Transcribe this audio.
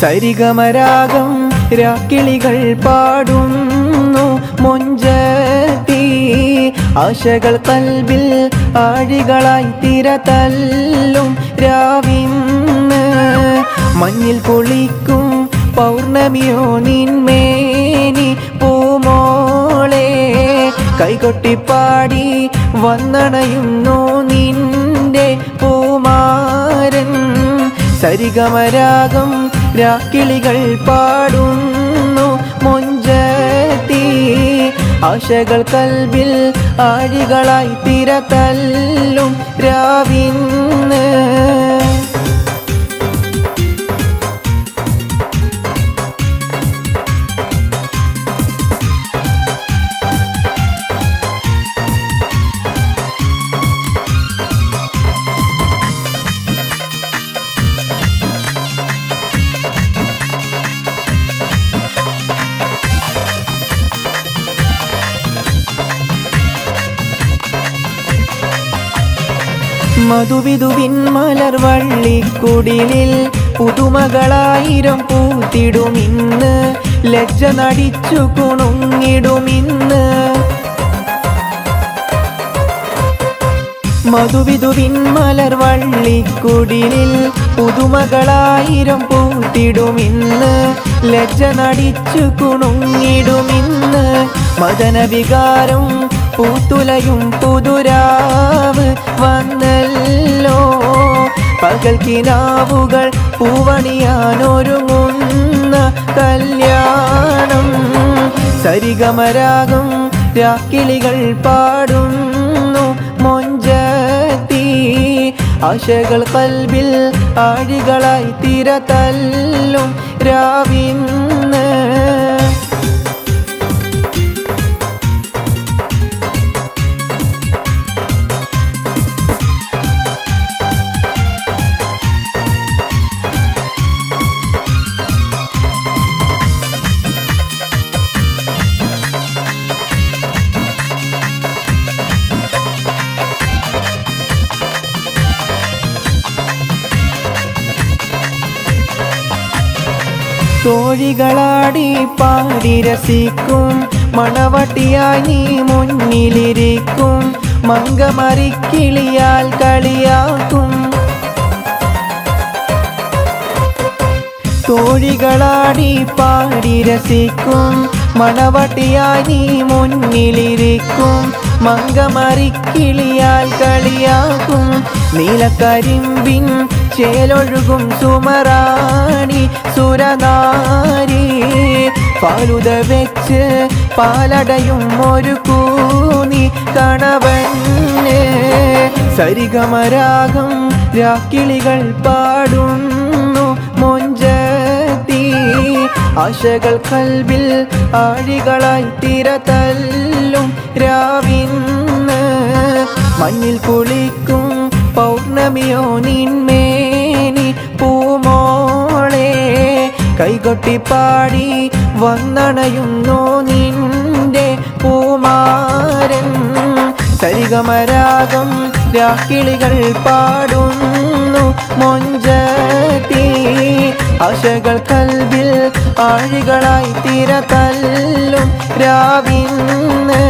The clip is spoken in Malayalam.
സരിഗമരാഗം രാക്കിളികൾ പാടുന്നു മൊഞ്ചത്തി ആശകൾ കൽബിൽ ആഴികളായി തിരതല്ലും രാവിന്ന് മഞ്ഞിൽ കുളിക്കും പൗർണമിയോ നിന്മേനി പൂമോളെ കൈകൊട്ടിപ്പാടി വന്നണയുന്നു നിന്റെ പൂമാരൻ സരിഗമരാഗം രാക്കിളികൾ പാടുന്നു മൊഞ്ചത്തി ആശകൾ കൽബിൽ ആഴികളായി തിരതല്ലും രാവിന്ന് മധുവിധുവിൻ മലർവള്ളിക്കുടിലിൽ പുതുമകളായിരം പൂത്തിടുമിന്ന് ലജ്ജ നടിച്ചു കുണുങ്ങിടുമിന്ന് മധുവിധുവിൻ മലർവള്ളിക്കുടിലിൽ പുതുമകളായിരം പൂത്തിടുമിന്ന് ലജ്ജ നടിച്ചു കുണുങ്ങിടുമിന്ന് മദനവികാരം പൂത്തുലയും പുതുരാവ് വന്നല്ലോ പകൽ കിനാവുകൾ പൂവണിയാനൊരുങ്ങുന്ന കല്യാണം സരിഗമരാഗം രാക്കിളികൾ പാടുന്നു മൊഞ്ചത്തി ആശകൾ കൽബിൽ ആഴികളായി തിരതല്ലും രാവിന്ന് തോഴികളാടി പാടി രസിക്കും മണവട്ടിയായി നീ മുന്നിലിരിക്കും മങ്കമറിക്കിളിയാൽ കളിയാക്കും തോഴികളാടി പാടി രസിക്കും മണവട്ടിയായി നീ മുന്നിലിരിക്കും മങ്കമറിക്കിളിയാൽ കളിയാക്കും നീലക്കരിമ്പിൻ ചേലൊഴുകും സുമറാണി സുരനാരി പാലുത വെച്ച് പാലടയും ഒരു കൂനി കണവന് സരിഗമരാഗം രാക്കിളികൾ പാടുന്നു മൊഞ്ചത്തി ആശകൾ കൽബിൽ ആഴികളായി തിരതല്ലും രാവിന്ന് മഞ്ഞിൽ കുളിക്കും പൗർണമിയോ നിന്മേനി പൂമോളെ കൈകൊട്ടിപ്പാടി വന്നണയുന്നു നിന്റെ പൂമാരൻ സരിഗമരാഗം രാക്കിളികൾ പാടുന്നു മൊഞ്ചത്തി ആശകൾ കൽബിൽ ആഴികളായി തിരതല്ലും രാവിന്ന്